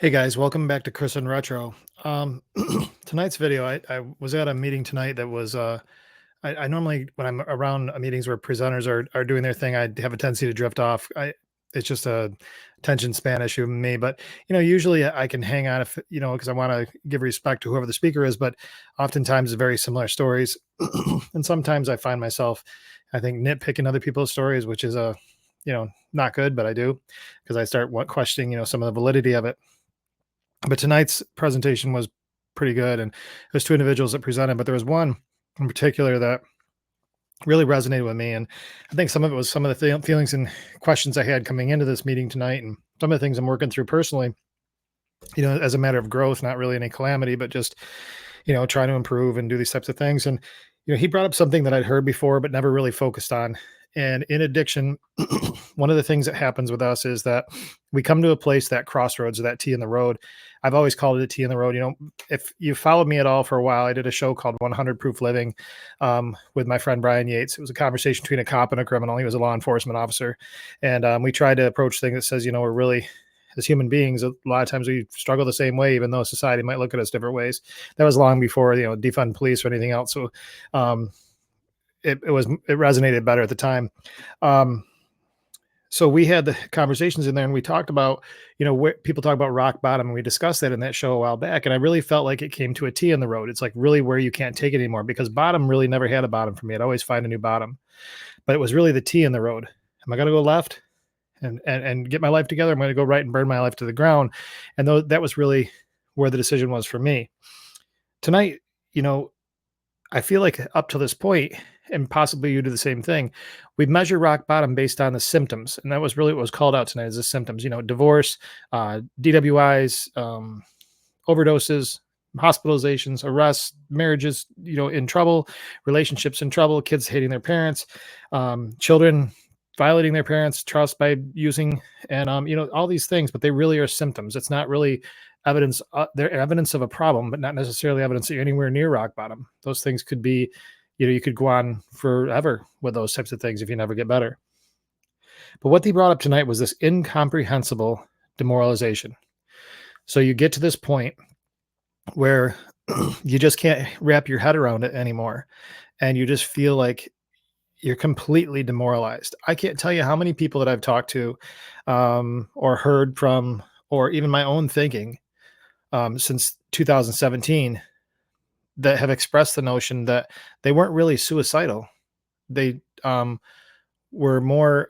Hey guys, welcome back to Chris and Retro. Tonight's video, I was at a meeting tonight that was, I normally, when I'm around meetings where presenters are doing their thing, I have a tendency to drift off. It's just a attention span issue with me, but usually I can hang on if, because I want to give respect to whoever the speaker is, but oftentimes it's very similar stories. And sometimes I find myself, I think, nitpicking other people's stories, which is not good, but I do because I start questioning, some of the validity of it. But tonight's presentation was pretty good, and there's 2 individuals that presented, but there was one in particular that really resonated with me, and I think some of it was some of the feelings and questions I had coming into this meeting tonight, and some of the things I'm working through personally, as a matter of growth, not really any calamity, but just, trying to improve and do these types of things. And, he brought up something that I'd heard before, but never really focused on. And in addiction, one of the things that happens with us is that we come to a place, that crossroads, or that T in the road. I've always called it a T in the road. If you followed me at all for a while, I did a show called 100 Proof Living with my friend Brian Yates. It was a conversation between a cop and a criminal. He was a law enforcement officer. And we tried to approach things that says, we're really, as human beings, a lot of times we struggle the same way, even though society might look at us different ways. That was long before, defund police or anything else. So it resonated better at the time. So we had the conversations in there and we talked about, where people talk about rock bottom, and we discussed that in that show a while back. And I really felt like it came to a T in the road. It's like really where you can't take it anymore, because bottom really never had a bottom for me. I'd always find a new bottom, but it was really the T in the road. Am I going to go left and get my life together? I'm going to go right and burn my life to the ground. And that was really where the decision was for me tonight. I feel like up to this point, and possibly you do the same thing, we measure rock bottom based on the symptoms. And that was really what was called out tonight, is the symptoms, divorce, DWIs, overdoses, hospitalizations, arrests, marriages, in trouble, relationships in trouble, kids hating their parents, children violating their parents' trust by using, and all these things, but they really are symptoms. It's not really evidence. They're evidence of a problem, but not necessarily evidence that you're anywhere near rock bottom. Those things could be, you could go on forever with those types of things if you never get better. But what they brought up tonight was this incomprehensible demoralization. So you get to this point where you just can't wrap your head around it anymore, and you just feel like you're completely demoralized. I can't tell you how many people that I've talked to, or heard from, or even my own thinking, since 2017, that have expressed the notion that they weren't really suicidal. They were more,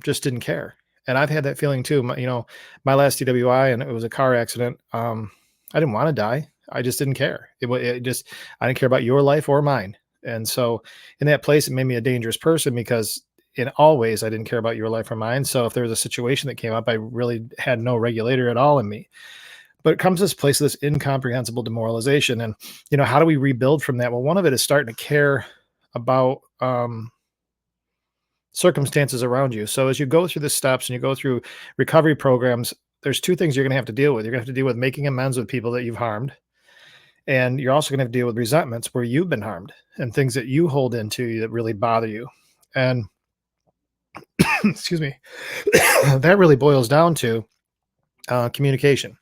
just didn't care. And I've had that feeling too. My last DWI, and it was a car accident. I didn't want to die. I just didn't care. I didn't care about your life or mine. And so in that place, it made me a dangerous person, because in all ways, I didn't care about your life or mine. So if there was a situation that came up, I really had no regulator at all in me. But it comes to this place of this incomprehensible demoralization. And, how do we rebuild from that? Well, one of it is starting to care about circumstances around you. So as you go through the steps and you go through recovery programs, there's 2 things you're going to have to deal with. You're going to have to deal with making amends with people that you've harmed. And you're also going to have to deal with resentments where you've been harmed, and things that you hold into that really bother you. And excuse me, that really boils down to communication.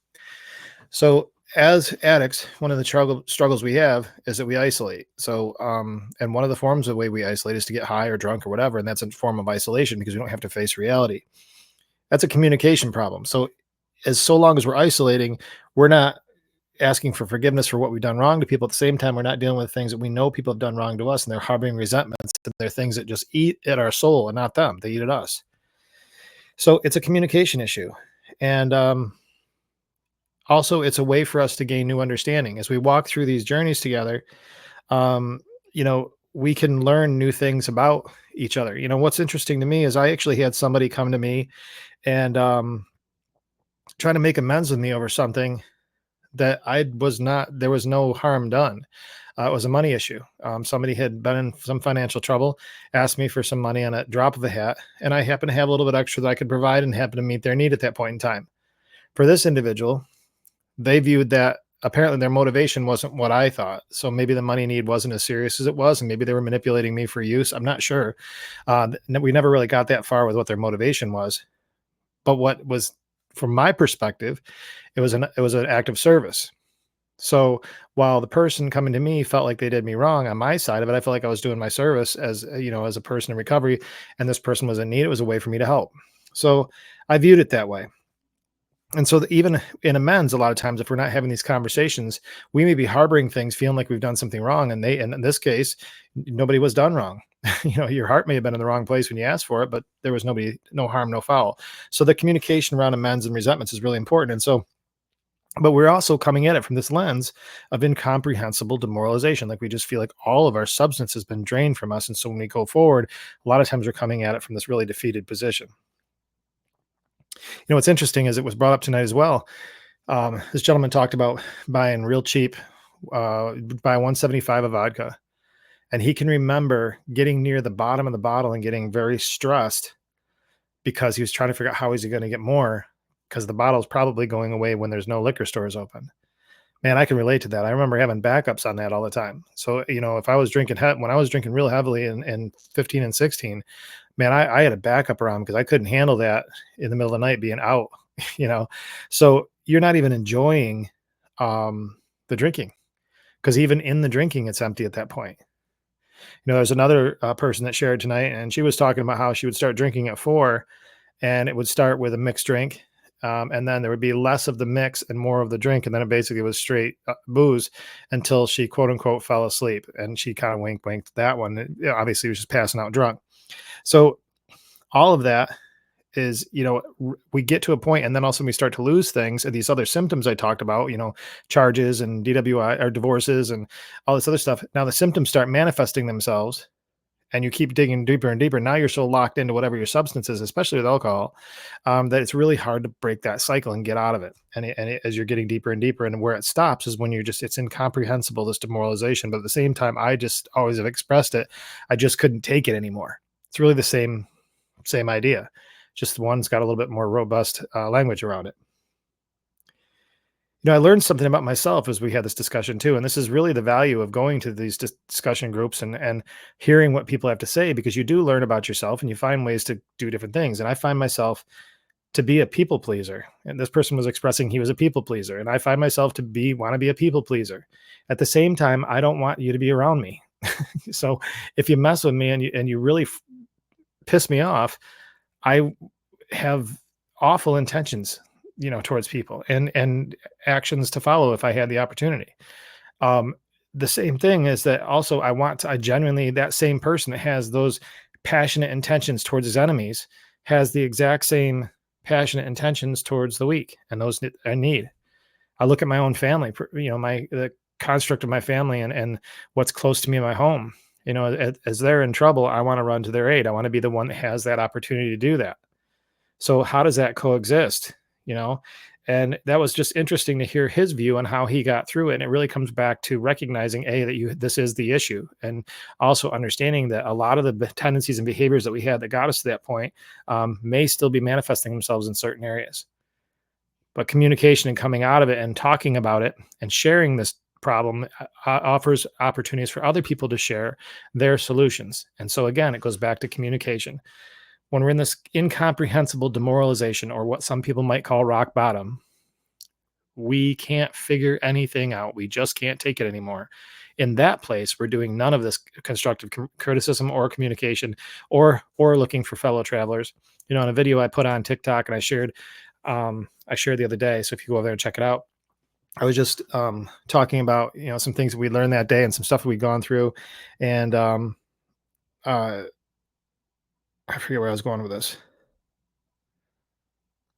So as addicts, one of the struggles we have is that we isolate. So, and one of the forms of the way we isolate is to get high or drunk or whatever. And that's a form of isolation, because we don't have to face reality. That's a communication problem. So long as we're isolating, we're not asking for forgiveness for what we've done wrong to people. At the same time, we're not dealing with things that we know people have done wrong to us, and they're harboring resentments, and they're things that just eat at our soul and not them. They eat at us. So it's a communication issue. And also, it's a way for us to gain new understanding. As we walk through these journeys together, we can learn new things about each other. What's interesting to me is I actually had somebody come to me and try to make amends with me over something that there was no harm done. It was a money issue. Somebody had been in some financial trouble, asked me for some money on a drop of a hat, and I happened to have a little bit extra that I could provide and happened to meet their need at that point in time. For this individual, they viewed that apparently their motivation wasn't what I thought. So maybe the money need wasn't as serious as it was, and maybe they were manipulating me for use. I'm not sure. We never really got that far with what their motivation was. But what was from my perspective, it was an act of service. So while the person coming to me felt like they did me wrong on my side of it, I felt like I was doing my service as as a person in recovery, and this person was in need. It was a way for me to help. So I viewed it that way. And so even in amends, a lot of times, if we're not having these conversations, we may be harboring things, feeling like we've done something wrong. And in this case, nobody was done wrong. Your heart may have been in the wrong place when you asked for it, but there was no harm, no foul. So the communication around amends and resentments is really important. And so, but we're also coming at it from this lens of incomprehensible demoralization. Like we just feel like all of our substance has been drained from us. And so when we go forward, a lot of times we're coming at it from this really defeated position. What's interesting is it was brought up tonight as well. This gentleman talked about buying real cheap, buy 175 of vodka. And he can remember getting near the bottom of the bottle and getting very stressed because he was trying to figure out how is he going to get more because the bottle's probably going away when there's no liquor stores open. Man, I can relate to that. I remember having backups on that all the time. So, if I was drinking, when I was drinking real heavily in 15 and 16, man, I had a backup around because I couldn't handle that in the middle of the night being out, So you're not even enjoying the drinking because even in the drinking, it's empty at that point. There's another person that shared tonight, and she was talking about how she would start drinking at 4, and it would start with a mixed drink. And then there would be less of the mix and more of the drink. And then it basically was straight booze until she, quote unquote, fell asleep. And she kind of winked that one. Obviously, was just passing out drunk. So all of that is, we get to a point and then also we start to lose things. And these other symptoms I talked about, charges and DWI or divorces and all this other stuff. Now the symptoms start manifesting themselves. And you keep digging deeper and deeper. Now you're so locked into whatever your substance is, especially with alcohol, that it's really hard to break that cycle and get out of it. As you're getting deeper and deeper, and where it stops is when it's incomprehensible, this demoralization. But at the same time, I just always have expressed it. I just couldn't take it anymore. It's really the same idea. Just one's got a little bit more robust language around it. I learned something about myself as we had this discussion too. And this is really the value of going to these discussion groups and hearing what people have to say, because you do learn about yourself and you find ways to do different things. And I find myself to be a people pleaser. And this person was expressing he was a people pleaser. And I find myself to want to be a people pleaser. At the same time, I don't want you to be around me. So if you mess with me and you really piss me off, I have awful intentions towards people and actions to follow if I had the opportunity. The same thing is that also I genuinely, that same person that has those passionate intentions towards his enemies has the exact same passionate intentions towards the weak and those I need. I look at my own family, the construct of my family and what's close to me in my home. As they're in trouble, I want to run to their aid. I want to be the one that has that opportunity to do that. So how does that coexist? And that was just interesting to hear his view on how he got through it. And it really comes back to recognizing that this is the issue, and also understanding that a lot of the tendencies and behaviors that we had that got us to that point may still be manifesting themselves in certain areas. But communication and coming out of it and talking about it and sharing this problem offers opportunities for other people to share their solutions. And so again, it goes back to communication. When we're in this incomprehensible demoralization, or what some people might call rock bottom, we can't figure anything out. We just can't take it anymore. In that place, we're doing none of this constructive criticism or communication or looking for fellow travelers. In a video I put on TikTok and I shared the other day. So if you go over there and check it out, I was just talking about, some things that we learned that day and some stuff that we'd gone through. And I forget where I was going with this.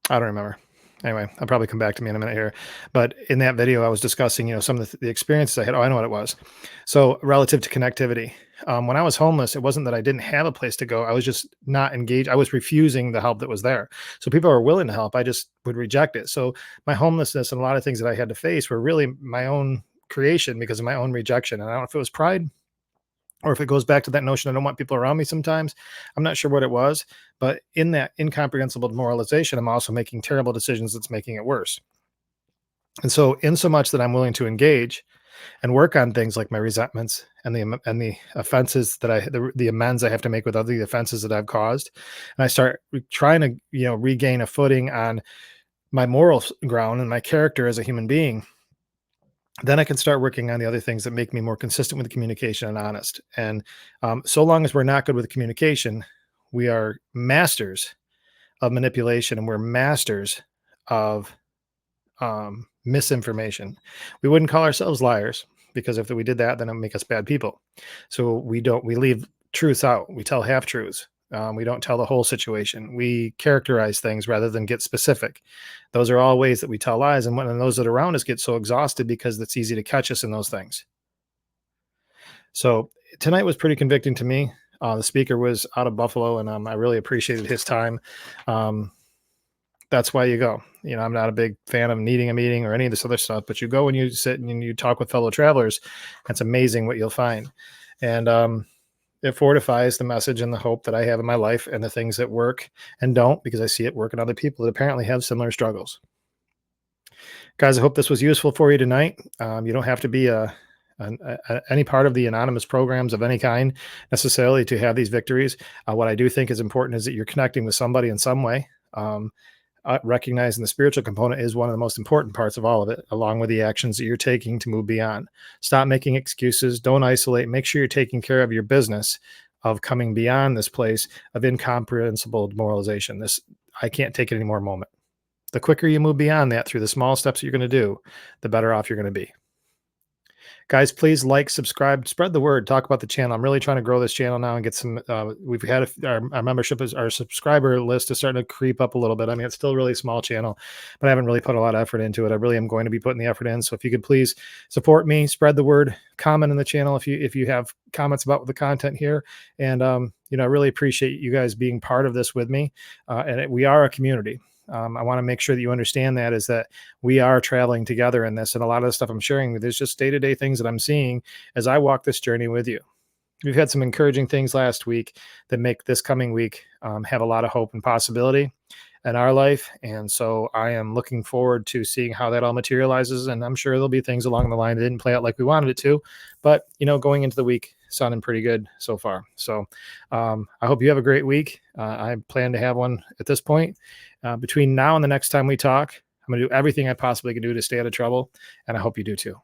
I don't remember. Anyway, I'll probably come back to me in a minute here. But in that video, I was discussing, some of the experiences I had. Oh, I know what it was. So relative to connectivity, when I was homeless, it wasn't that I didn't have a place to go. I was just not engaged. I was refusing the help that was there. So people were willing to help. I just would reject it. So my homelessness and a lot of things that I had to face were really my own creation because of my own rejection. And I don't know if it was pride, or if it goes back to that notion, I don't want people around me sometimes. I'm not sure what it was, but in that incomprehensible demoralization, I'm also making terrible decisions that's making it worse. And so in so much that I'm willing to engage and work on things like my resentments and the offenses that the amends I have to make with other offenses that I've caused, and I start trying to, regain a footing on my moral ground and my character as a human being, then I can start working on the other things that make me more consistent with communication and honest. And so long as we're not good with communication, we are masters of manipulation and we're masters of misinformation. We wouldn't call ourselves liars because if we did that, then it would make us bad people. So we leave truths out. We tell half truths. We don't tell the whole situation. We characterize things rather than get specific. Those are all ways that we tell lies. And when those that are around us get so exhausted because it's easy to catch us in those things. So tonight was pretty convicting to me. The speaker was out of Buffalo, and I really appreciated his time. Um, that's why you go. I'm not a big fan of needing a meeting or any of this other stuff, but you go and you sit and you talk with fellow travelers. It's amazing what you'll find. And it fortifies the message and the hope that I have in my life and the things that work and don't, because I see it work in other people that apparently have similar struggles. Guys, I hope this was useful for you tonight. You don't have to be any part of the anonymous programs of any kind necessarily to have these victories. What I do think is important is that you're connecting with somebody in some way. Recognizing the spiritual component is one of the most important parts of all of it, along with the actions that you're taking to move beyond. Stop making excuses. Don't isolate. Make sure you're taking care of your business of coming beyond this place of incomprehensible demoralization. I can't take it anymore moment. The quicker you move beyond that through the small steps that you're going to do, the better off you're going to be. Guys, please like, subscribe, spread the word, talk about the channel. I'm really trying to grow this channel now and get some, we've had our membership, our subscriber list is starting to creep up a little bit. I mean, it's still a really small channel, but I haven't really put a lot of effort into it. I really am going to be putting the effort in. So if you could please support me, spread the word, comment in the channel if you have comments about the content here. And, I really appreciate you guys being part of this with me. We are a community. I want to make sure that you understand that is that we are traveling together in this. And a lot of the stuff I'm sharing with you is just day-to-day things that I'm seeing as I walk this journey with you. We've had some encouraging things last week that make this coming week have a lot of hope and possibility in our life. And so I am looking forward to seeing how that all materializes. And I'm sure there'll be things along the line that didn't play out like we wanted it to, but going into the week, sounding pretty good so far. So I hope you have a great week. I plan to have one at this point. Between now and the next time we talk, I'm going to do everything I possibly can do to stay out of trouble. And I hope you do too.